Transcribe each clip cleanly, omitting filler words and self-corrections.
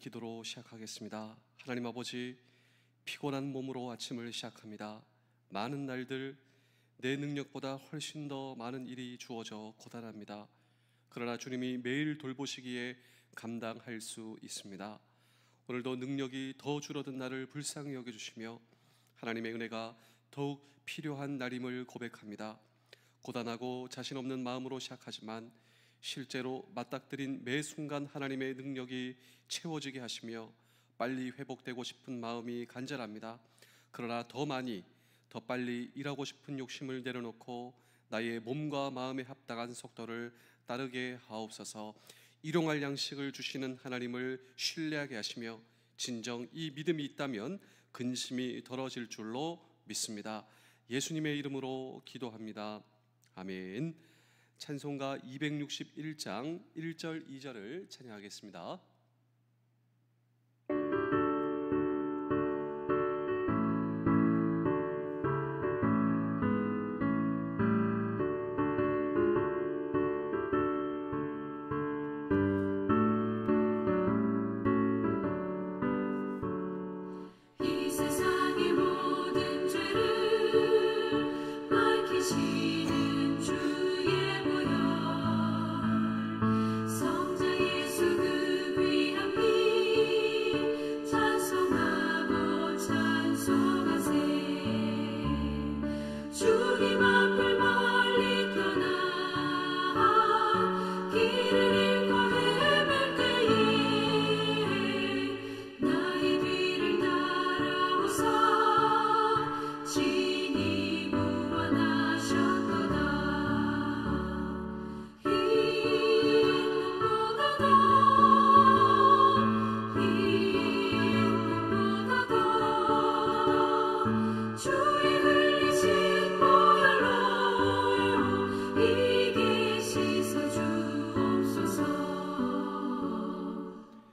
기도로 시작하겠습니다. 하나님 아버지, 피곤한 몸으로 아침을 시작합니다. 많은 날들 내 능력보다 훨씬 더 많은 일이 주어져 고단합니다. 그러나 주님이 매일 돌보시기에 감당할 수 있습니다. 오늘도 능력이 더 줄어든 나를 불쌍히 여겨주시며 하나님의 은혜가 더욱 필요한 날임을 고백합니다. 고단하고 자신 없는 마음으로 시작하지만 실제로 맞닥뜨린 매 순간 하나님의 능력이 채워지게 하시며 빨리 회복되고 싶은 마음이 간절합니다. 그러나 더 많이 더 빨리 일하고 싶은 욕심을 내려놓고 나의 몸과 마음에 합당한 속도를 따르게 하옵소서. 일용할 양식을 주시는 하나님을 신뢰하게 하시며 진정 이 믿음이 있다면 근심이 덜어질 줄로 믿습니다. 예수님의 이름으로 기도합니다. 아멘. 찬송가 261장 1절 2절을 찬양하겠습니다.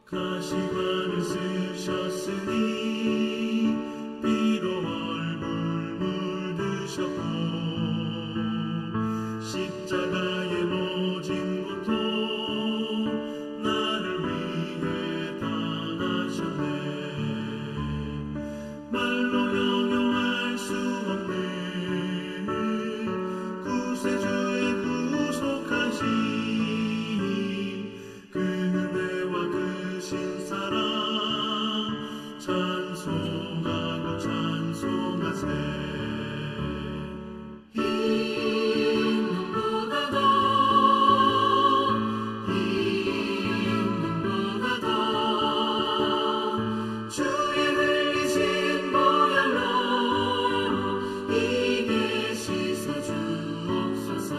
가시관을 쓰셨으니 피로 얼굴 물드셨고 십자가에 모진 고통 나를 위해 당하셨네. 말로 형용할 수 없는 구세주의 구속하신 신사랑 찬송하고 찬송하세. 이름보다 더 주의 흘리신 보혈로 이게 씻어주옵소서.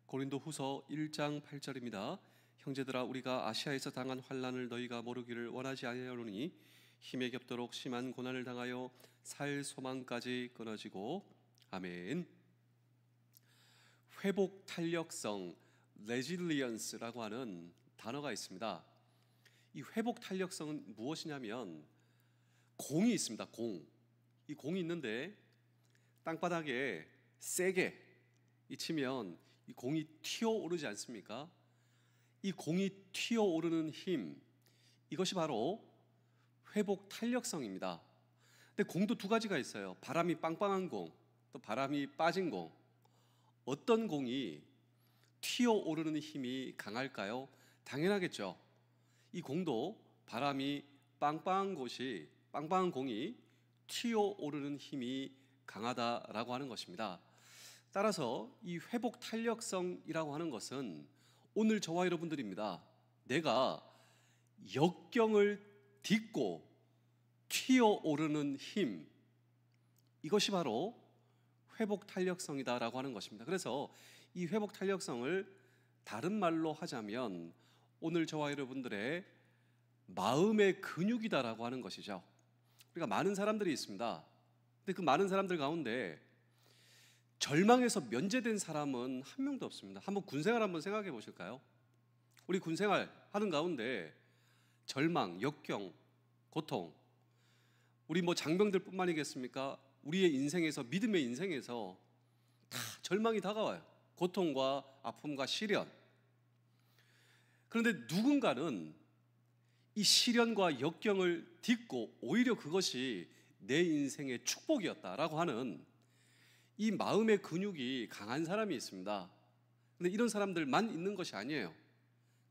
고린도후서 1장 8절입니다. 형제들아, 우리가 아시아에서 당한 환난을 너희가 모르기를 원하지 아니하노니 힘에 겹도록 심한 고난을 당하여 살 소망까지 끊어지고. 아멘. 회복 탄력성, resilience라고 하는 단어가 있습니다. 이 회복 탄력성은 무엇이냐면 공이 있습니다. 이 공이 있는데 땅바닥에 세게 치면 이 공이 튀어오르지 않습니까? 이 공이 튀어오르는 힘, 이것이 바로 회복 탄력성입니다. 근데 공도 두 가지가 있어요. 바람이 빵빵한 공, 또 바람이 빠진 공. 어떤 공이 튀어오르는 힘이 강할까요? 당연하겠죠. 이 공도 바람이 빵빵한 공이 튀어오르는 힘이 강하다라고 하는 것입니다. 따라서 이 회복 탄력성이라고 하는 것은 오늘 저와 여러분들입니다. 내가 역경을 딛고 튀어오르는 힘, 이것이 바로 회복 탄력성이다라고 하는 것입니다. 그래서 이 회복 탄력성을 다른 말로 하자면 오늘 저와 여러분들의 마음의 근육이다라고 하는 것이죠. 우리가 많은 사람들이 있습니다. 근데 그 많은 사람들 가운데 절망에서 면제된 사람은 한 명도 없습니다. 한번 군생활 한번 생각해 보실까요? 우리 군생활 하는 가운데 절망, 역경, 고통, 우리 장병들뿐만이겠습니까? 우리의 인생에서, 믿음의 인생에서 다 절망이 다가와요. 고통과 아픔과 시련. 그런데 누군가는 이 시련과 역경을 딛고 오히려 그것이 내 인생의 축복이었다라고 하는 이 마음의 근육이 강한 사람이 있습니다. 근데 이런 사람들만 있는 것이 아니에요.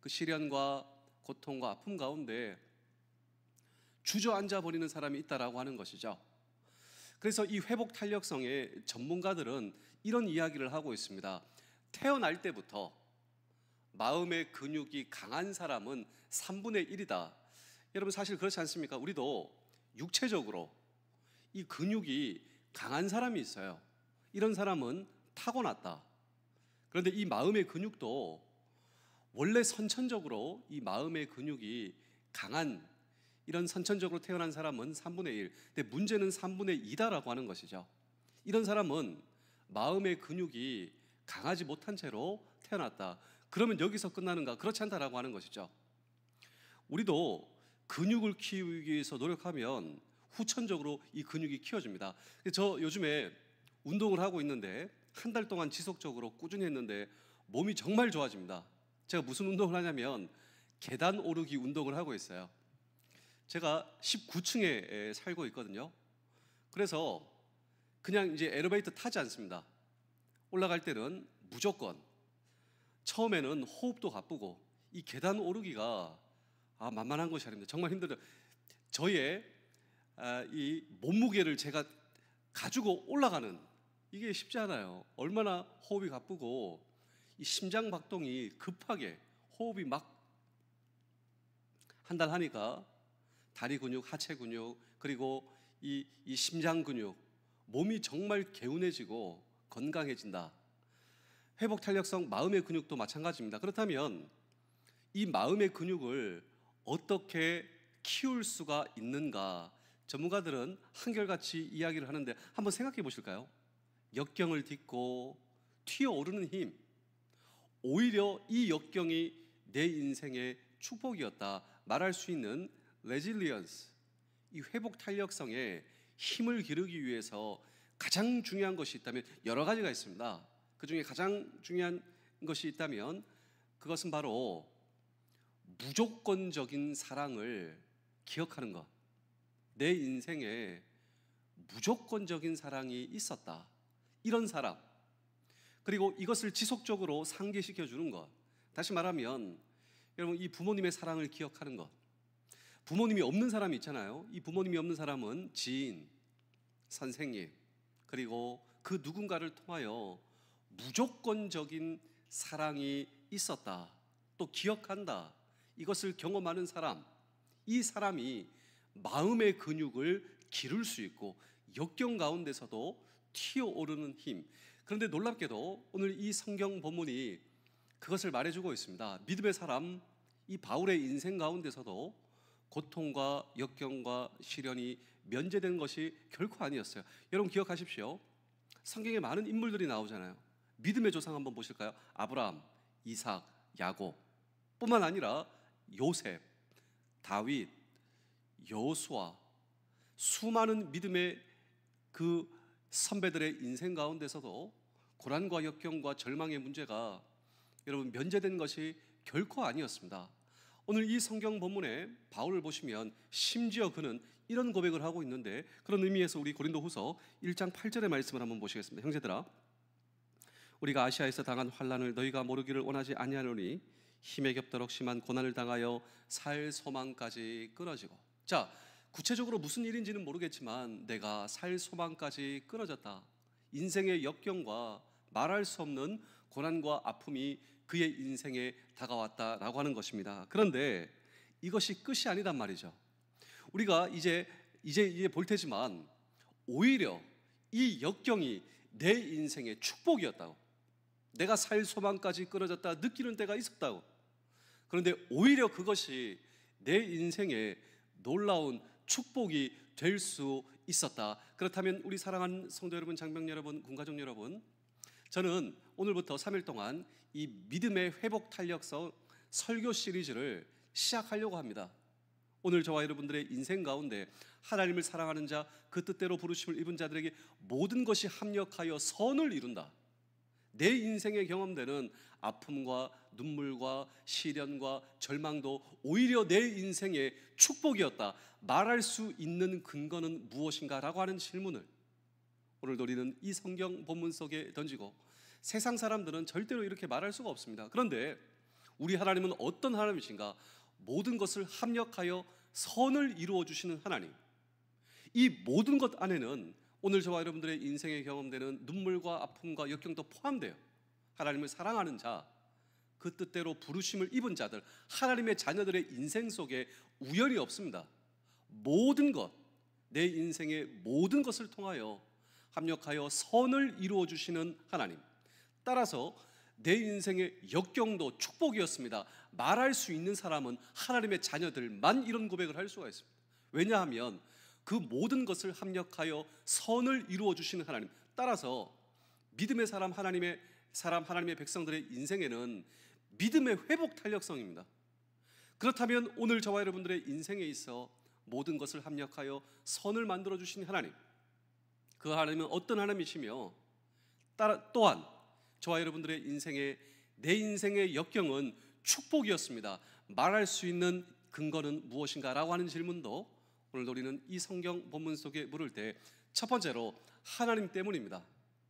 그 시련과 고통과 아픔 가운데 주저앉아 버리는 사람이 있다라고 하는 것이죠. 그래서 이 회복 탄력성의 전문가들은 이런 이야기를 하고 있습니다. 태어날 때부터 마음의 근육이 강한 사람은 3분의 1이다. 여러분 사실 그렇지 않습니까? 우리도 육체적으로 이 근육이 강한 사람이 있어요. 이런 사람은 타고났다. 그런데 이 마음의 근육도 원래 선천적으로 이 마음의 근육이 강한 이런 선천적으로 태어난 사람은 3분의 1. 근데 문제는 3분의 2다라고 하는 것이죠. 이런 사람은 마음의 근육이 강하지 못한 채로 태어났다. 그러면 여기서 끝나는가? 그렇지 않다라고 하는 것이죠. 우리도 근육을 키우기 위해서 노력하면 후천적으로 이 근육이 키워집니다. 저 요즘에 운동을 하고 있는데 한 달 동안 지속적으로 꾸준히 했는데 몸이 정말 좋아집니다. 제가 무슨 운동을 하냐면 계단 오르기 운동을 하고 있어요. 제가 19층에 살고 있거든요. 그래서 그냥 이제 엘리베이터 타지 않습니다. 올라갈 때는 무조건 처음에는 호흡도 가쁘고 이 계단 오르기가 만만한 것이 아닙니다. 정말 힘들어요. 저의 이 몸무게를 제가 가지고 올라가는 이게 쉽지 않아요. 얼마나 호흡이 가쁘고 이 심장 박동이 급하게 호흡이 막 한 달 하니까 다리 근육, 하체 근육, 그리고 이 심장 근육, 몸이 정말 개운해지고 건강해진다. 회복 탄력성 마음의 근육도 마찬가지입니다. 그렇다면 이 마음의 근육을 어떻게 키울 수가 있는가? 전문가들은 한결같이 이야기를 하는데 한번 생각해 보실까요? 역경을 딛고 튀어오르는 힘, 오히려 이 역경이 내 인생의 축복이었다 말할 수 있는 레질리언스, 이 회복 탄력성에 힘을 기르기 위해서 가장 중요한 것이 있다면 여러 가지가 있습니다. 그 중에 가장 중요한 것이 있다면 그것은 바로 무조건적인 사랑을 기억하는 것. 내 인생에 무조건적인 사랑이 있었다. 이런 사람. 그리고 이것을 지속적으로 상기시켜 주는 것. 다시 말하면 여러분 이 부모님의 사랑을 기억하는 것. 부모님이 없는 사람이 있잖아요. 이 부모님이 없는 사람은 지인, 선생님, 그리고 그 누군가를 통하여 무조건적인 사랑이 있었다. 또 기억한다. 이것을 경험하는 사람. 이 사람이 마음의 근육을 기를 수 있고 역경 가운데서도 튀어오르는 힘. 그런데 놀랍게도 오늘 이 성경 본문이 그것을 말해주고 있습니다. 믿음의 사람, 이 바울의 인생 가운데서도 고통과 역경과 시련이 면제된 것이 결코 아니었어요. 여러분 기억하십시오. 성경에 많은 인물들이 나오잖아요. 믿음의 조상 한번 보실까요? 아브라함, 이삭, 야곱 뿐만 아니라 요셉, 다윗, 여호수아, 수많은 믿음의 그 선배들의 인생 가운데서도 고난과 역경과 절망의 문제가 여러분 면제된 것이 결코 아니었습니다. 오늘 이 성경 본문에 바울을 보시면 심지어 그는 이런 고백을 하고 있는데, 그런 의미에서 우리 고린도후서 1장 8절의 말씀을 한번 보시겠습니다. 형제들아, 우리가 아시아에서 당한 환난을 너희가 모르기를 원하지 아니하노니 힘에 겹도록 심한 고난을 당하여 살 소망까지 끊어지고. 자, 구체적으로 무슨 일인지는 모르겠지만 내가 살 소망까지 끊어졌다. 인생의 역경과 말할 수 없는 고난과 아픔이 그의 인생에 다가왔다라고 하는 것입니다. 그런데 이것이 끝이 아니단 말이죠. 우리가 이제 볼 테지만 오히려 이 역경이 내 인생의 축복이었다고, 내가 살 소망까지 끊어졌다 느끼는 때가 있었다고. 그런데 오히려 그것이 내 인생의 놀라운 축복이 될 수 있었다. 그렇다면 우리 사랑하는 성도 여러분, 장병 여러분, 군가족 여러분, 저는 오늘부터 3일 동안 이 믿음의 회복 탄력성 설교 시리즈를 시작하려고 합니다. 오늘 저와 여러분들의 인생 가운데 하나님을 사랑하는 자, 그 뜻대로 부르심을 입은 자들에게 모든 것이 합력하여 선을 이룬다. 내 인생에 경험되는 아픔과 눈물과 시련과 절망도 오히려 내 인생의 축복이었다. 말할 수 있는 근거는 무엇인가라고 하는 질문을 오늘 우리는 이 성경 본문 속에 던지고, 세상 사람들은 절대로 이렇게 말할 수가 없습니다. 그런데 우리 하나님은 어떤 하나님이신가? 모든 것을 합력하여 선을 이루어 주시는 하나님. 이 모든 것 안에는 오늘 저와 여러분들의 인생에 경험되는 눈물과 아픔과 역경도 포함돼요. 하나님을 사랑하는 자, 그 뜻대로 부르심을 입은 자들, 하나님의 자녀들의 인생 속에 우연이 없습니다. 모든 것, 내 인생의 모든 것을 통하여 합력하여 선을 이루어 주시는 하나님. 따라서 내 인생의 역경도 축복이었습니다. 말할 수 있는 사람은 하나님의 자녀들만 이런 고백을 할 수가 있습니다. 왜냐하면 그 모든 것을 합력하여 선을 이루어 주시는 하나님. 따라서 믿음의 사람, 하나님의 백성들의 인생에는 믿음의 회복 탄력성입니다. 그렇다면 오늘 저와 여러분들의 인생에 있어 모든 것을 합력하여 선을 만들어 주신 하나님, 그 하나님은 어떤 하나님이시며, 또한 저와 여러분들의 인생에, 내 인생의 역경은 축복이었습니다. 말할 수 있는 근거는 무엇인가? 라고 하는 질문도 오늘 우리는 이 성경 본문 속에 물을 때 첫 번째로 하나님 때문입니다.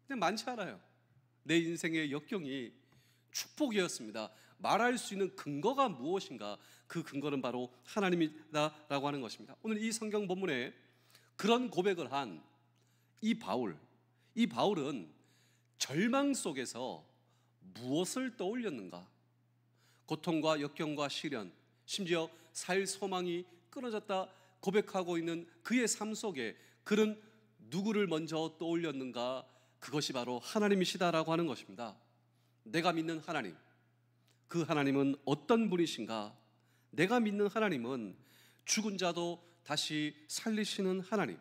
근데 많지 않아요. 내 인생의 역경이 축복이었습니다. 말할 수 있는 근거가 무엇인가? 그 근거는 바로 하나님이다라고 하는 것입니다. 오늘 이 성경 본문에 그런 고백을 한 이 바울은 절망 속에서 무엇을 떠올렸는가? 고통과 역경과 시련, 심지어 살 소망이 끊어졌다 고백하고 있는 그의 삶 속에 그는 누구를 먼저 떠올렸는가? 그것이 바로 하나님이시다라고 하는 것입니다. 내가 믿는 하나님, 그 하나님은 어떤 분이신가? 내가 믿는 하나님은 죽은 자도 다시 살리시는 하나님.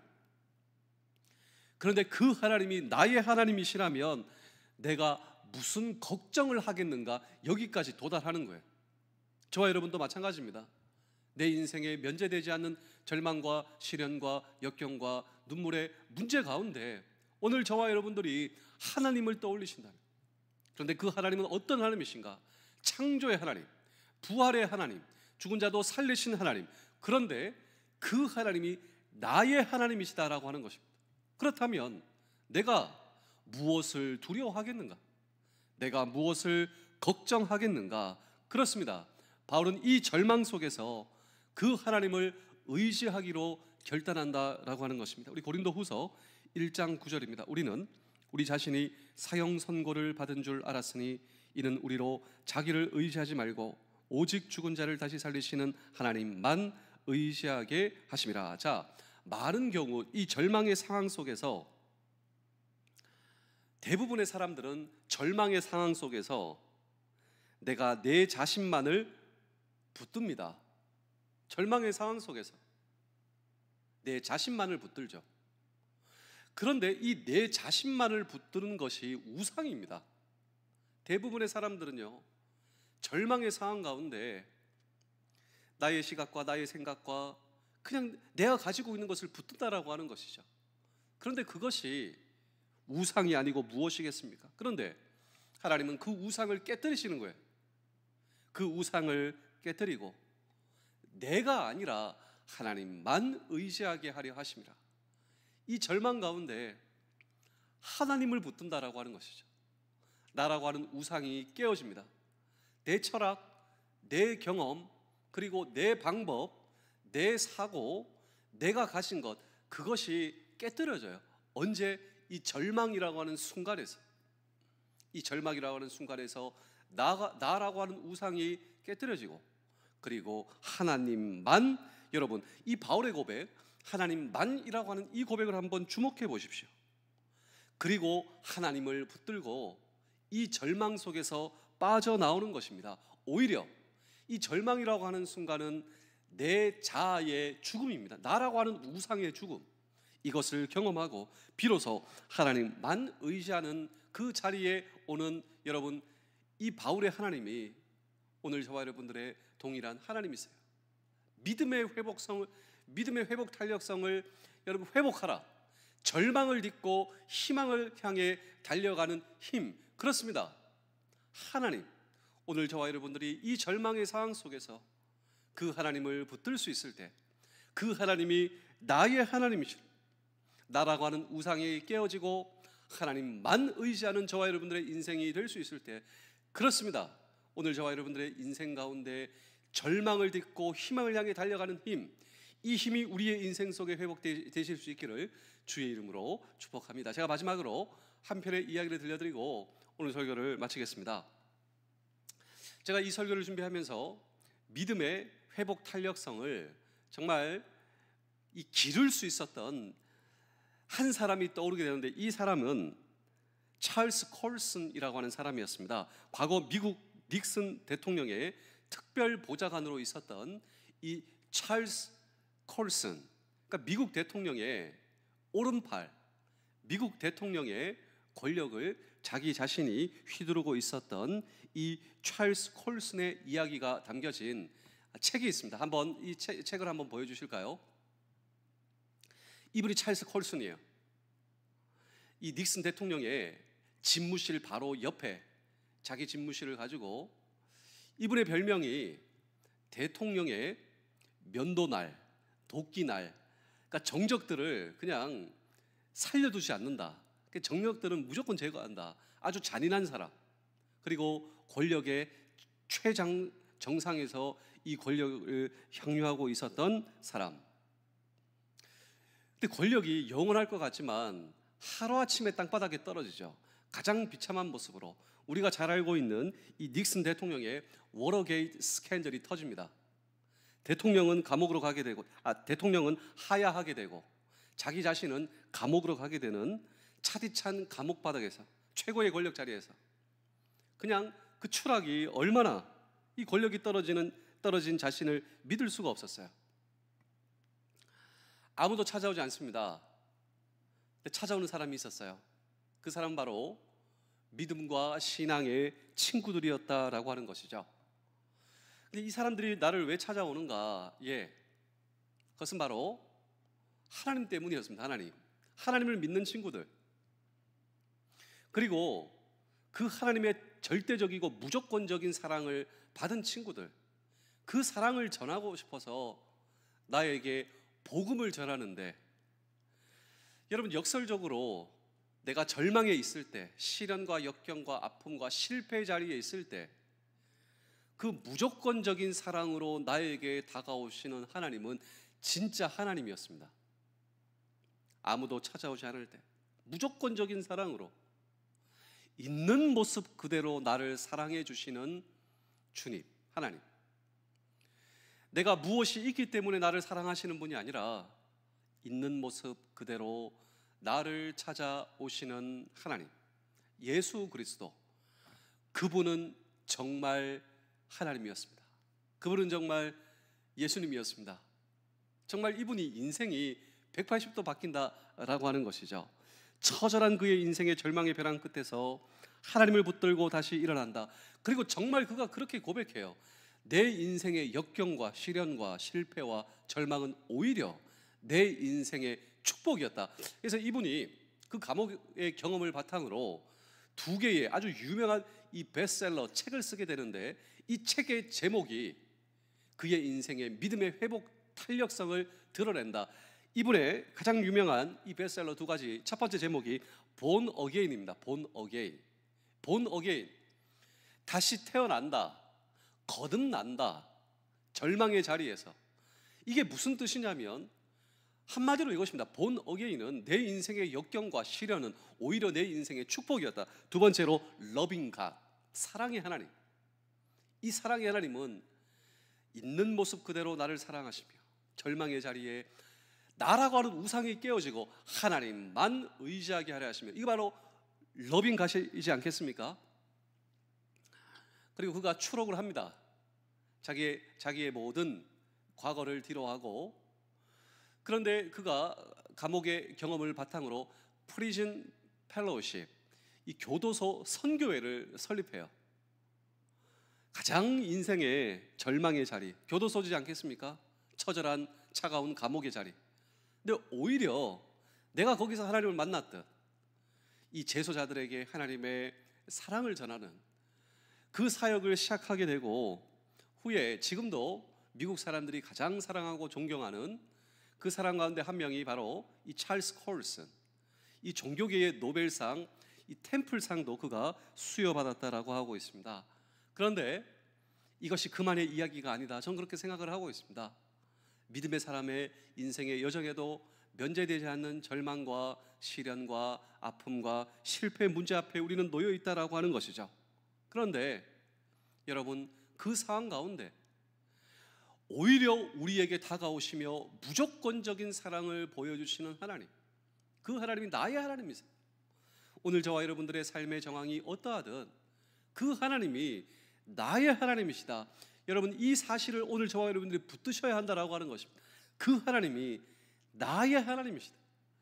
그런데 그 하나님이 나의 하나님이시라면 내가 무슨 걱정을 하겠는가? 여기까지 도달하는 거예요. 저와 여러분도 마찬가지입니다. 내 인생에 면제되지 않는 절망과 시련과 역경과 눈물의 문제 가운데 오늘 저와 여러분들이 하나님을 떠올리신다면, 그런데 그 하나님은 어떤 하나님이신가? 창조의 하나님, 부활의 하나님, 죽은 자도 살리신 하나님. 그런데 그 하나님이 나의 하나님이시다라고 하는 것입니다. 그렇다면 내가 무엇을 두려워하겠는가? 내가 무엇을 걱정하겠는가? 그렇습니다. 바울은 이 절망 속에서 그 하나님을 의지하기로 결단한다라고 하는 것입니다. 우리 고린도후서 1장 9절입니다. 우리는 우리 자신이 사형 선고를 받은 줄 알았으니 이는 우리로 자기를 의지하지 말고 오직 죽은 자를 다시 살리시는 하나님만 의지하게 하심이라. 자, 많은 경우 이 절망의 상황 속에서 대부분의 사람들은 절망의 상황 속에서 내가 내 자신만을 붙듭니다. 절망의 상황 속에서 내 자신만을 붙들죠. 그런데 이 내 자신만을 붙드는 것이 우상입니다. 대부분의 사람들은요, 절망의 상황 가운데 나의 시각과 나의 생각과 그냥 내가 가지고 있는 것을 붙든다라고 하는 것이죠. 그런데 그것이 우상이 아니고 무엇이겠습니까? 그런데 하나님은 그 우상을 깨뜨리시는 거예요. 그 우상을 깨뜨리고 내가 아니라 하나님만 의지하게 하려 하심이라. 이 절망 가운데 하나님을 붙든다라고 하는 것이죠. 나라고 하는 우상이 깨어집니다. 내 철학, 내 경험, 그리고 내 방법, 내 사고, 내가 가진 것, 그것이 깨뜨려져요. 언제? 이 절망이라고 하는 순간에서. 이 절망이라고 하는 순간에서 나라고 하는 우상이 깨뜨려지고, 그리고 하나님만, 여러분 이 바울의 고백, 하나님만이라고 하는 이 고백을 한번 주목해 보십시오. 그리고 하나님을 붙들고 이 절망 속에서 빠져나오는 것입니다. 오히려 이 절망이라고 하는 순간은 내 자아의 죽음입니다. 나라고 하는 우상의 죽음, 이것을 경험하고 비로소 하나님만 의지하는 그 자리에 오는, 여러분 이 바울의 하나님이 오늘 저와 여러분들의 동일한 하나님이세요. 믿음의 회복 탄력성을 여러분 회복하라. 절망을 딛고 희망을 향해 달려가는 힘, 그렇습니다. 하나님, 오늘 저와 여러분들이 이 절망의 상황 속에서 그 하나님을 붙들 수 있을 때, 그 하나님이 나의 하나님이시라, 나라고 하는 우상이 깨어지고 하나님만 의지하는 저와 여러분들의 인생이 될 수 있을 때, 그렇습니다. 오늘 저와 여러분들의 인생 가운데 절망을 딛고 희망을 향해 달려가는 힘, 이 힘이 우리의 인생 속에 회복되실 수 있기를 주의 이름으로 축복합니다. 제가 마지막으로 한 편의 이야기를 들려드리고 오늘 설교를 마치겠습니다. 제가 이 설교를 준비하면서 믿음의 회복 탄력성을 정말 기를 수 있었던 한 사람이 떠오르게 되는데, 이 사람은 찰스 콜슨이라고 하는 사람이었습니다. 과거 미국 닉슨 대통령의 특별 보좌관으로 있었던 이 찰스 콜슨, 그러니까 미국 대통령의 오른팔, 미국 대통령의 권력을 자기 자신이 휘두르고 있었던 이 찰스 콜슨의 이야기가 담겨진 책이 있습니다. 한번 이 책을 한번 보여주실까요? 이분이 찰스 콜슨이에요. 이 닉슨 대통령의 집무실 바로 옆에 자기 집무실을 가지고, 이분의 별명이 대통령의 면도날, 도끼날, 그러니까 정적들을 그냥 살려두지 않는다. 정적들은 무조건 제거한다. 아주 잔인한 사람. 그리고 권력의 최정상에서 이 권력을 향유하고 있었던 사람. 근데 권력이 영원할 것 같지만 하루아침에 땅바닥에 떨어지죠. 가장 비참한 모습으로 우리가 잘 알고 있는 이 닉슨 대통령의 워터게이트 스캔들이 터집니다. 대통령은 감옥으로 가게 되고, 대통령은 하야하게 되고, 자기 자신은 감옥으로 가게 되는 차디찬 감옥 바닥에서, 최고의 권력 자리에서 그냥 그 추락이 얼마나, 이 권력이 떨어진 자신을 믿을 수가 없었어요. 아무도 찾아오지 않습니다. 근데 찾아오는 사람이 있었어요. 그 사람은 바로 믿음과 신앙의 친구들이었다라고 하는 것이죠. 근데 이 사람들이 나를 왜 찾아오는가? 그것은 바로 하나님 때문이었습니다. 하나님을 믿는 친구들, 그리고 그 하나님의 절대적이고 무조건적인 사랑을 받은 친구들, 그 사랑을 전하고 싶어서 나에게 복음을 전하는데, 여러분, 역설적으로 내가 절망에 있을 때, 시련과 역경과 아픔과 실패의 자리에 있을 때, 그 무조건적인 사랑으로 나에게 다가오시는 하나님은 진짜 하나님이었습니다. 아무도 찾아오지 않을 때 무조건적인 사랑으로 있는 모습 그대로 나를 사랑해 주시는 주님, 하나님. 내가 무엇이 있기 때문에 나를 사랑하시는 분이 아니라 있는 모습 그대로 나를 찾아오시는 하나님, 예수 그리스도. 그분은 정말 하나님이었습니다. 그분은 정말 예수님이었습니다. 정말 이분이 인생이 180도 바뀐다라고 하는 것이죠. 처절한 그의 인생의 절망의 벼랑 끝에서 하나님을 붙들고 다시 일어난다. 그리고 정말 그가 그렇게 고백해요. 내 인생의 역경과 시련과 실패와 절망은 오히려 내 인생의 축복이었다. 그래서 이분이 그 감옥의 경험을 바탕으로 두 개의 아주 유명한 이 베스트셀러 책을 쓰게 되는데, 이 책의 제목이 그의 인생의 믿음의 회복 탄력성을 드러낸다. 이분의 가장 유명한 이 베스트셀러 두 가지, 첫 번째 제목이 본 어게인입니다. 본 어게인. 본 어게인. 다시 태어난다. 거듭난다. 절망의 자리에서. 이게 무슨 뜻이냐면 한마디로 이것입니다. 본 어게인은 내 인생의 역경과 시련은 오히려 내 인생의 축복이었다. 두 번째로 러빙 갓, 사랑의 하나님. 이 사랑의 하나님은 있는 모습 그대로 나를 사랑하시며 절망의 자리에 나라고 하는 우상이 깨어지고 하나님만 의지하게 하려 하시며, 이거 바로 러빙 갓이지 않겠습니까? 그리고 그가 추록을 합니다. 자기의 모든 과거를 뒤로하고, 그런데 그가 감옥의 경험을 바탕으로 프리즌 펠로우십, 이 교도소 선교회를 설립해요. 가장 인생의 절망의 자리, 교도소지 않겠습니까? 처절한 차가운 감옥의 자리. 근데 오히려 내가 거기서 하나님을 만났듯 이 재소자들에게 하나님의 사랑을 전하는 그 사역을 시작하게 되고, 후에 지금도 미국 사람들이 가장 사랑하고 존경하는 그 사람 가운데 한 명이 바로 이 찰스 콜슨, 이 종교계의 노벨상, 이 템플상도 그가 수여받았다라고 하고 있습니다. 그런데 이것이 그만의 이야기가 아니다, 저는 그렇게 생각을 하고 있습니다. 믿음의 사람의 인생의 여정에도 면제되지 않는 절망과 시련과 아픔과 실패 문제 앞에 우리는 놓여 있다라고 하는 것이죠. 그런데 여러분, 그 상황 가운데 오히려 우리에게 다가오시며 무조건적인 사랑을 보여주시는 하나님, 그 하나님이 나의 하나님이세요. 오늘 저와 여러분들의 삶의 정황이 어떠하든 그 하나님이 나의 하나님이시다, 여러분 이 사실을 오늘 저와 여러분들이 붙드셔야 한다라고 하는 것입니다. 그 하나님이 나의 하나님이시다.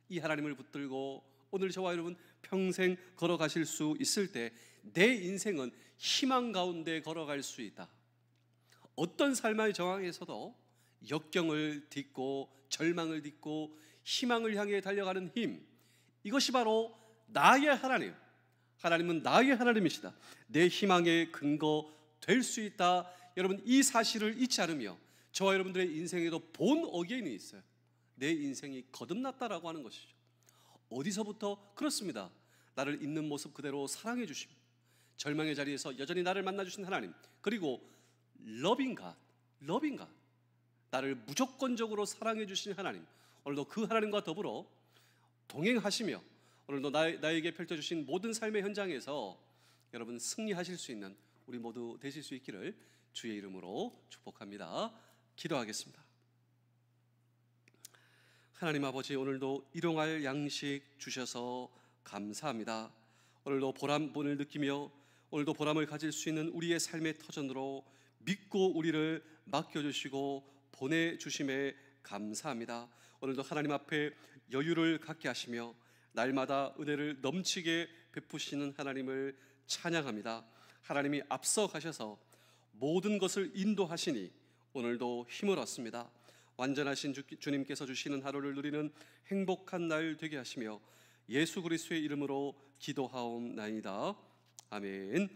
이 하나님을 붙들고 오늘 저와 여러분 평생 걸어가실 수 있을 때 내 인생은 희망 가운데 걸어갈 수 있다. 어떤 삶의 정황에서도 역경을 딛고 절망을 딛고 희망을 향해 달려가는 힘, 이것이 바로 나의 하나님, 하나님은 나의 하나님이시다, 내 희망의 근거 될 수 있다. 여러분 이 사실을 잊지 않으며 저와 여러분들의 인생에도 본 어게인이 있어요. 내 인생이 거듭났다라고 하는 것이죠. 어디서부터? 그렇습니다. 나를 있는 모습 그대로 사랑해 주십니다. 절망의 자리에서 여전히 나를 만나주신 하나님, 그리고 러빙 갓, 나를 무조건적으로 사랑해 주신 하나님, 오늘도 그 하나님과 더불어 동행하시며 오늘도 나에게 펼쳐주신 모든 삶의 현장에서 여러분 승리하실 수 있는 우리 모두 되실 수 있기를 주의 이름으로 축복합니다. 기도하겠습니다. 하나님 아버지, 오늘도 일용할 양식 주셔서 감사합니다. 오늘도 보람을 느끼며 오늘도 보람을 가질 수 있는 우리의 삶의 터전으로 믿고 우리를 맡겨주시고 보내주심에 감사합니다. 오늘도 하나님 앞에 여유를 갖게 하시며 날마다 은혜를 넘치게 베푸시는 하나님을 찬양합니다. 하나님이 앞서 가셔서 모든 것을 인도하시니 오늘도 힘을 얻습니다. 완전하신 주님께서 주시는 하루를 누리는 행복한 날 되게 하시며 예수 그리스도의 이름으로 기도하옵나이다. 아멘.